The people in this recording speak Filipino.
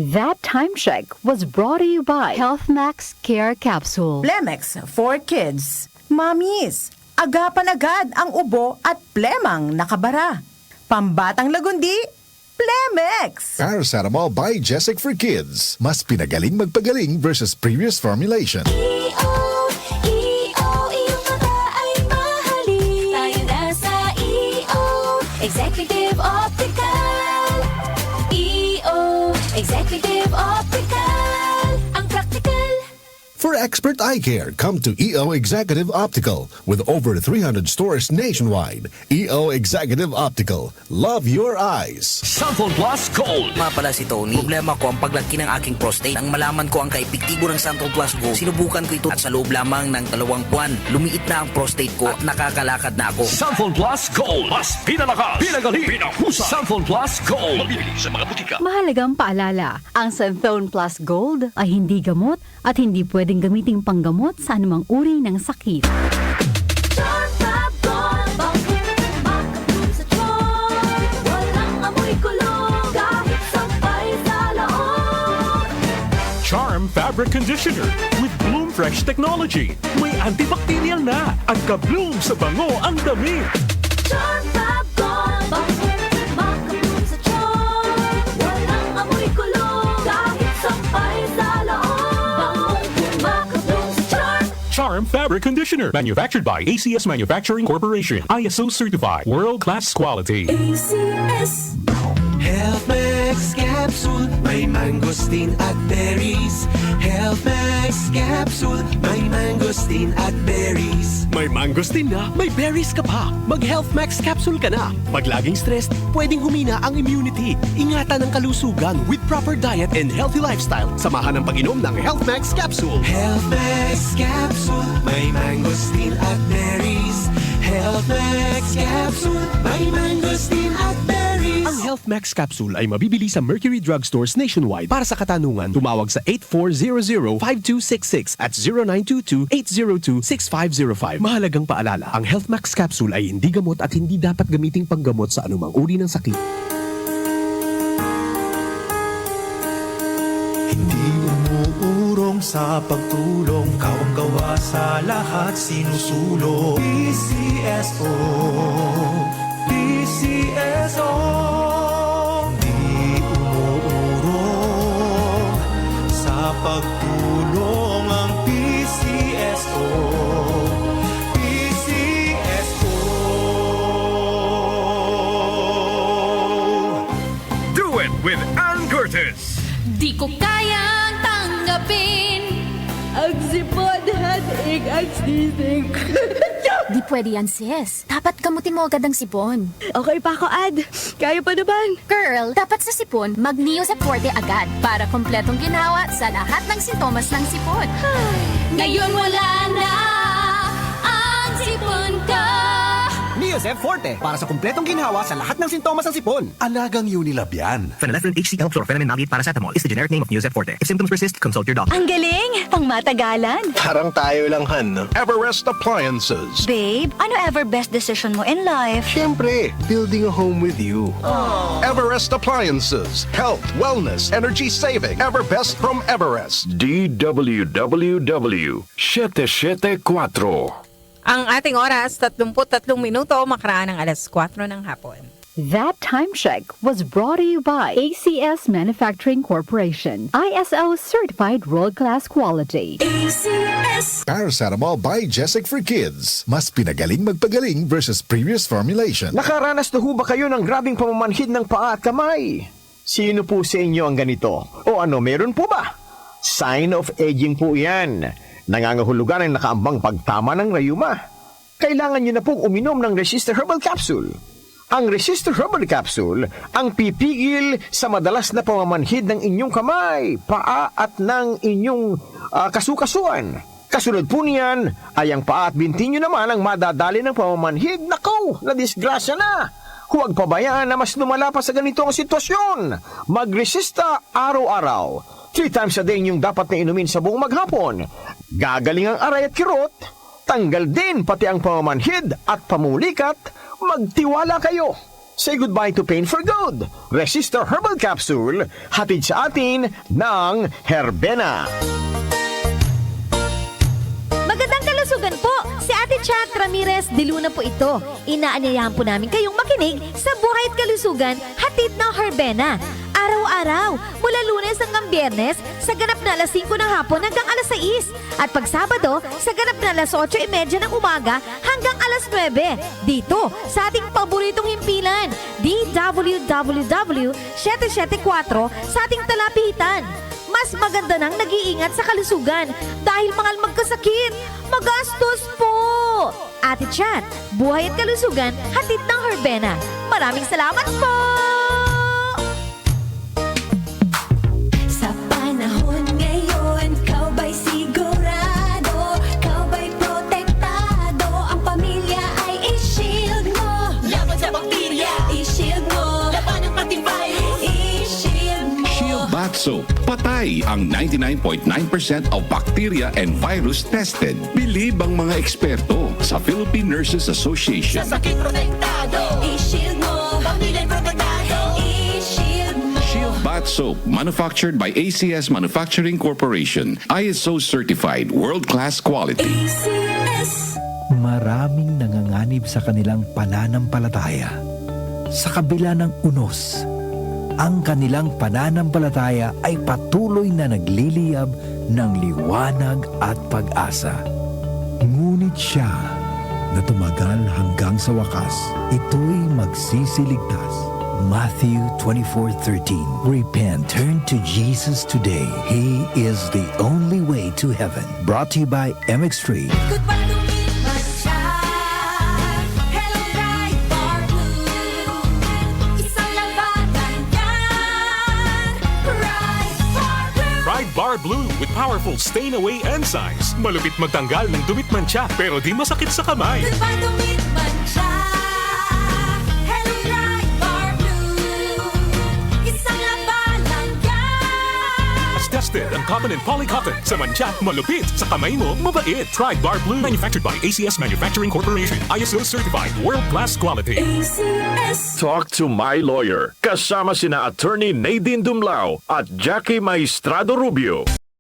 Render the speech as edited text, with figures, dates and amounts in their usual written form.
That time check was brought to you by Health Max Care Capsule. Plemex for kids. Mamis, agapan agad ang ubo at plemang nakabara. Pambatang lagundi, Plemex. Paracetamol Biogesic for kids. Mas pinagaling magpagaling versus previous formulation. iyong mata ay mahalin. Tayo na sa Executive Optical. Executive Optical. Ang practical. For expert eye care, come to EO Executive Optical. With over 300 stores nationwide, EO Executive Optical. Love your eyes. Sample Plus Gold. Nga pala si Tony. Problema ko ang paglaki ng aking prostate. Ang malaman ko ang kaepektibo ng Sample Plus Gold. Sinubukan ko ito at sa loob lamang ng 2 buwan, lumiit na ang prostate ko at nakakalakad na ako. Sample Plus Gold. Mas pinalakas, pinagaling, pinahusay. Sample Plus Gold. Mabibili sa mga butika. Mahalagang paalala, ang Santhone Plus Gold ay hindi gamot at hindi pwedeng gamiting panggamot sa anumang uri ng sakit. Charm Fabric Conditioner with Bloom Fresh Technology. May antibacterial na at ka-bloom sa bango ang damit. Charm Fab Gold. Makabloom sa charm. Walang amoy kulong. Kahit sampay sa loob. Makabloom sa charm. Charm Fabric Conditioner. Manufactured by ACS Manufacturing Corporation. ISO certified. World-class quality. ACS. Health Max Capsule, may mangosteen at berries. Health Max Capsule, may mangosteen at berries. May mangosteen na, may berries ka pa. Mag-Health Max Capsule ka na. Pag laging stressed, pwedeng humina ang immunity. Ingatan ang kalusugan with proper diet and healthy lifestyle. Samahan ang pag-inom ng Health Max Capsule. Health Max Capsule, may mangosteen at berries. Health Max Capsule, may mangosteen at berries. Ang Health Max Capsule ay mabibili sa Mercury Drugstores nationwide. Para sa katanungan, tumawag sa 8400-5266 at 0922-802-6505. Mahalagang paalala, ang Health Max Capsule ay hindi gamot at hindi dapat gamiting panggamot sa anumang uri ng sakit. Hindi umuurong sa pagtulong, kawang-gawa sa lahat sinusulong. PCSO, PCSO. Hindi umuurong sa pagtulong ang PCSO. PCSO. Do it with Ann Curtis. Di ko kayang tanggapin ang sipon at ang sisig. Di pwede yan, sis. Dapat gamutin mo agad ang sipon. Okay pa ako, Ad. Kaya pa naman. Girl, dapat sa sipon, mag-Neosep Forte agad para kompletong ginawa sa lahat ng sintomas ng sipon. Ngayon wala na ang sipon ko. Neosep Forte para sa kumpletong ginhawa sa lahat ng sintomas ng sipon. Alagang Unilab yan. Phenylephrine HCl Chlorpheniramine Maleate Paracetamol is the generic name of Neosep Forte. If symptoms persist, consult your doctor. Ang galing! Pangmatagalan. Parang tayo lang, Han, no? Everest Appliances. Babe, ano ever best decision mo in life? Siyempre, building a home with you. Everest Appliances. Health, wellness, energy saving. Everbest from Everest. DWWW 774. Ang ating oras, 33 minuto, makaraan ng alas 4 ng hapon. That time check was brought to you by ACS Manufacturing Corporation. ISO certified world-class quality. ACS. Paracetamol Biogesic for kids. Mas pinagaling magpagaling versus previous formulation. Nakaranas na ho ba kayo ng grabing pamamanhid ng paa at kamay? Sino po sa inyo ang ganito? O ano, meron po ba? Sign of aging po yan. Nangangahulugan ang nakaambang pagtama ng rayuma. Kailangan nyo na pong uminom ng Resistor Herbal Capsule. Ang Resistor Herbal Capsule ang pipigil sa madalas na pamamanhid ng inyong kamay, paa at ng inyong kasukasuan. Kasunod po niyan ay ang paa at binti nyo naman ang madadali ng pamamanhid. Nakaw, na disgrasya na! Huwag pabayaan na mas lumala pa sa ganito ang sitwasyon. Magresista araw-araw. 3 times a day niyong dapat na inumin sa buong maghapon. Gagaling ang aray at kirot, tanggal din pati ang pamamanhid at pamulikat, magtiwala kayo Say goodbye to pain for good. Resistor Herbal Capsule, hatid sa atin ng Herbena. Magandang kalusugan po! Si Ate Chat Ramirez de Luna po ito. Inaanyayahan po namin kayong makinig sa Buhay at Kalusugan, hatid ng Herbena. Araw-araw, mula Lunes hanggang Biyernes, sa ganap na alas 5 ng hapon hanggang alas 6. At pag Sabado, sa ganap na alas 8:30 ng umaga hanggang alas 9. Dito, sa ating paboritong himpilan, DWWW 774 sa ating talapitan. Mas maganda nang nag-iingat sa kalusugan dahil mahal magkasakit. Magastos po! Ate Chat, Buhay at Kalusugan, hatid ng Herbena. Maraming salamat po! Sa panahon ngayon, kau ba'y sigurado? Kau ba'y protektado? Ang pamilya ay i-shield mo. Laban sa bakterya, i-shield mo. Laban ng pati virus, i-shield mo. Shield Bath Soap. Patay ang 99.9% of bacteria and virus tested. Bilib ang mga eksperto sa Philippine Nurses Association. Sa sakit protektado, i-shield mo. Pamilya protektado, i-shield mo. Shield Bath Soap, manufactured by ACS Manufacturing Corporation. ISO certified, world-class quality. ACS. Maraming nanganganib sa kanilang pananampalataya. Sa kabila ng unos, ang kanilang pananampalataya ay patuloy na nagliliyab ng liwanag at pag-asa. Ngunit siya na tumagal hanggang sa wakas, ito'y magsisiligtas. Matthew 24:13. Repent, turn to Jesus today. He is the only way to heaven. Brought to you by MX3. Goodbye to me, Masya. Hello, bright bar blue. Isang labanan yan. Bright bar blue. Pride Bar Blue with powerful stain-away enzymes. Malupit magtanggal ng dumit mancha pero di masakit sa kamay. Goodbye to me, Masya. Hello, bright bar blue. Isang labanan yan. As tested ang cotton and polycotton sa mancha, malupit sa kamay mo, mabait. Pride Bar Blue, manufactured by ACS Manufacturing Corporation. ISO certified, world-class quality. ACS. Talk to my lawyer. Kasama sina Attorney Nadine Dumlao at Jackie Maestrado Rubio.